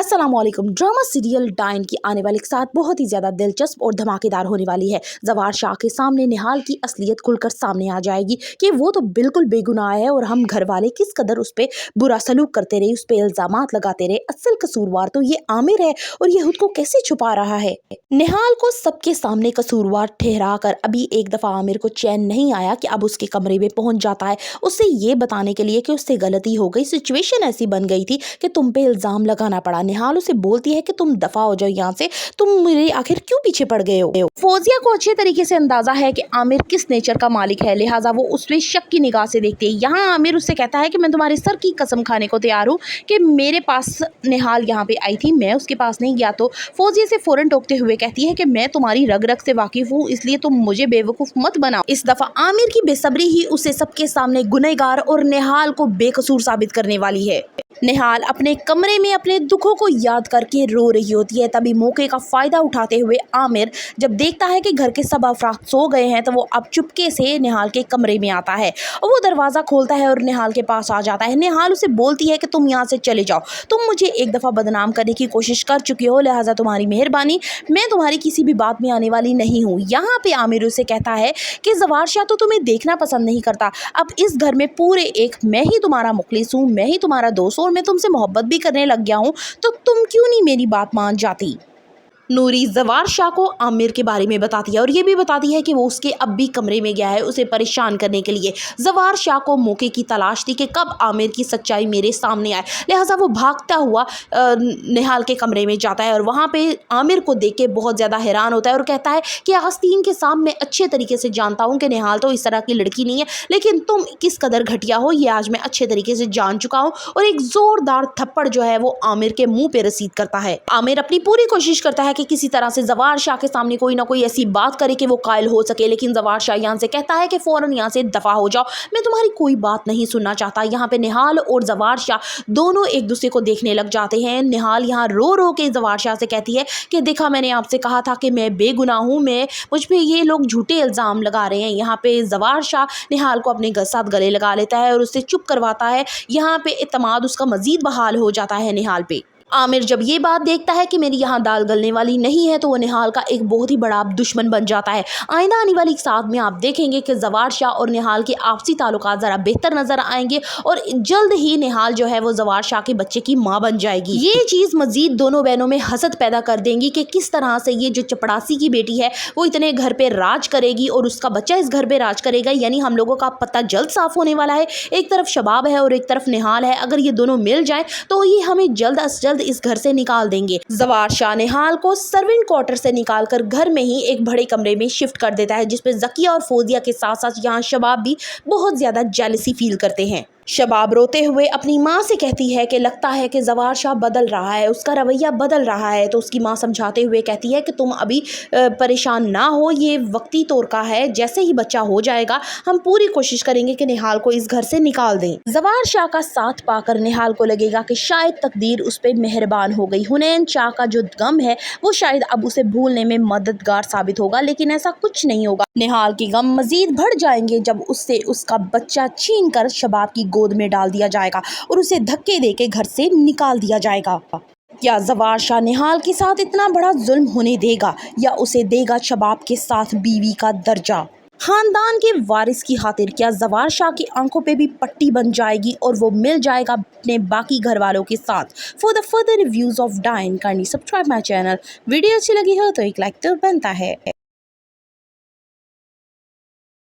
अस्सलामुअलैकुम। Drama serial dine की आने वाले के साथ बहुत ही ज़्यादा दिलचस्प और धमाकेदार होने वाली है। ज़वार शाह के सामने निहाल की असलियत खुलकर सामने आ जाएगी कि वो तो बिल्कुल बेगुनाह है और हम घर वाले किस कदर उस पर बुरा सलूक करते रहे, उस पर इल्ज़ामात लगाते रहे। असल कसूरवार तो ये आमिर है और ये खुद को कैसे छुपा रहा है। निहाल को सबके सामने कसूरवार ठहरा कर अभी एक दफ़ा आमिर को चैन नहीं आया कि अब उसके कमरे में पहुंच जाता है उसे ये बताने के लिए कि उससे गलती हो गई, सिचुएशन ऐसी बन गई थी कि तुम पे इल्ज़ाम लगाना पड़ा। निहाल उसे बोलती है कि तुम दफा हो जाओ यहाँ से, तुम मेरे आखिर क्यों पीछे पड़ गए हो। फौजिया को अच्छे तरीके से अंदाजा है कि आमिर किस नेचर का मालिक है, लिहाजा वो उस पर शक की निगाह से देखती है। यहाँ आमिर उससे कहता है कि मैं तुम्हारे सर की कसम खाने को तैयार हूँ कि मेरे पास निहाल यहाँ पे आई थी, मैं उसके पास नहीं गया। तो फौजिया से फौरन टोकते हुए कहती है कि मैं तुम्हारी रग रग से वाकिफ हूँ, इसलिए तुम मुझे बेवकूफ़ मत बनाओ। इस दफा आमिर की बेसब्री ही उसे सबके सामने गुनहगार और निहाल को बेकसूर साबित करने वाली है। निहाल अपने कमरे में अपने दुखों को याद करके रो रही होती है। तभी मौके का फ़ायदा उठाते हुए आमिर जब देखता है कि घर के सब अफराद सो गए हैं तो वो अब चुपके से निहाल के कमरे में आता है और वो दरवाज़ा खोलता है और निहाल के पास आ जाता है। निहाल उसे बोलती है कि तुम यहाँ से चले जाओ, तुम मुझे एक दफ़ा बदनाम करने की कोशिश कर चुके हो, लिहाजा तुम्हारी मेहरबानी, मैं तुम्हारी किसी भी बात में आने वाली नहीं हूँ। यहाँ पे आमिर उसे कहता है कि ज़वार शाह तो तुम्हें देखना पसंद नहीं करता, अब इस घर में पूरे एक मैं ही तुम्हारा मुखलिस हूँ, मैं ही तुम्हारा दोस्त और मैं तुमसे मोहब्बत भी करने लग गया हूँ, तो तुम क्यों नहीं मेरी बात मान जाती। नूरी ज़वार शाह को आमिर के बारे में बताती है और ये भी बताती है कि वो उसके अब भी कमरे में गया है उसे परेशान करने के लिए। ज़वार शाह को मौके की तलाश थी कि कब आमिर की सच्चाई मेरे सामने आए, लिहाजा वो भागता हुआ निहाल के कमरे में जाता है और वहाँ पे आमिर को देख के बहुत ज़्यादा हैरान होता है और कहता है कि आस्तीन के सामने मैं अच्छे तरीके से जानता हूँ कि निहाल तो इस तरह की लड़की नहीं है, लेकिन तुम किस कदर घटिया हो ये आज मैं अच्छे तरीके से जान चुका हूँ। और एक ज़ोरदार थप्पड़ जो है वो आमिर के मुँह पे रसीद करता है। आमिर अपनी पूरी कोशिश करता है कि किसी तरह से ज़वार शाह के सामने कोई ना कोई ऐसी बात करे कि वो कायल हो सके, लेकिन ज़वार शाह यहाँ से कहता है कि फ़ौरन यहाँ से दफ़ा हो जाओ, मैं तुम्हारी कोई बात नहीं सुनना चाहता। यहाँ पे निहाल और ज़वार शाह दोनों एक दूसरे को देखने लग जाते हैं। निहाल यहाँ रो रो के ज़वार शाह से कहती है कि देखा मैंने आपसे कहा था कि मैं बेगुनाह हूँ, मैं मुझ पर ये लोग झूठे इल्ज़ाम लगा रहे हैं। यहाँ पे ज़वार शाह निहाल को अपने साथ गले लगा लेता है और उससे चुप करवाता है। यहाँ पे इत्मीनान उसका मज़ीद बहाल हो जाता है निहाल पे। आमिर जब ये बात देखता है कि मेरी यहाँ दाल गलने वाली नहीं है तो वो निहाल का एक बहुत ही बड़ा दुश्मन बन जाता है। आइंदा आने वाली साथ में आप देखेंगे कि ज़वार शाह और निहाल के आपसी ताल्लुकात ज़रा बेहतर नज़र आएंगे और जल्द ही निहाल जो है वो ज़वार शाह के बच्चे की माँ बन जाएगी। ये चीज़ मज़ीद दोनों बहनों में हसद पैदा कर देंगी कि किस तरह से ये जो चपड़ासी की बेटी है वो इतने घर पर राज करेगी और उसका बच्चा इस घर पर राज करेगा। यानी हम लोगों का पत्ता जल्द साफ होने वाला है। एक तरफ शबाब है और एक तरफ निहाल है, अगर ये दोनों मिल जाए तो ये हमें जल्द अज जल्द इस घर से निकाल देंगे। ज़वार शाह निहाल को सर्वेंट क्वार्टर से निकालकर घर में ही एक बड़े कमरे में शिफ्ट कर देता है, जिसपे ज़किया और फौजिया के साथ साथ यहाँ शबाब भी बहुत ज्यादा जेलसी फील करते हैं। शबाब रोते हुए अपनी माँ से कहती है कि लगता है कि ज़वार शाह बदल रहा है, उसका रवैया बदल रहा है। तो उसकी माँ समझाते हुए कहती है कि तुम अभी परेशान ना हो, ये वक्ती तौर का है, जैसे ही बच्चा हो जाएगा हम पूरी कोशिश करेंगे कि निहाल को इस घर से निकाल दें। ज़वार शाह का साथ पाकर निहाल को लगेगा कि शायद तकदीर उस पर मेहरबान हो गई। हुनैन शाह का जो गम है वो शायद अब उसे भूलने में मददगार साबित होगा, लेकिन ऐसा कुछ नहीं होगा। निहाल के गम मजीद बढ़ जाएंगे जब उससे उसका बच्चा छीन कर शबाब की गोद में डाल दिया जाएगा और उसे धक्के देके घर से निकाल दिया जाएगा। क्या ज़वार शाह निहाल के साथ इतना बड़ा जुल्म होने देगा या उसे देगा शबाब के साथ बीवी का दर्जा। खानदान के वारिस की खातिर क्या ज़वार शाह की आंखों पे भी पट्टी बन जाएगी और वो मिल जाएगा अपने बाकी घर वालों के साथ। For the further reviews of dine kindly subscribe my channel. Video अच्छी लगी हो तो एक लाइक तो बनता है।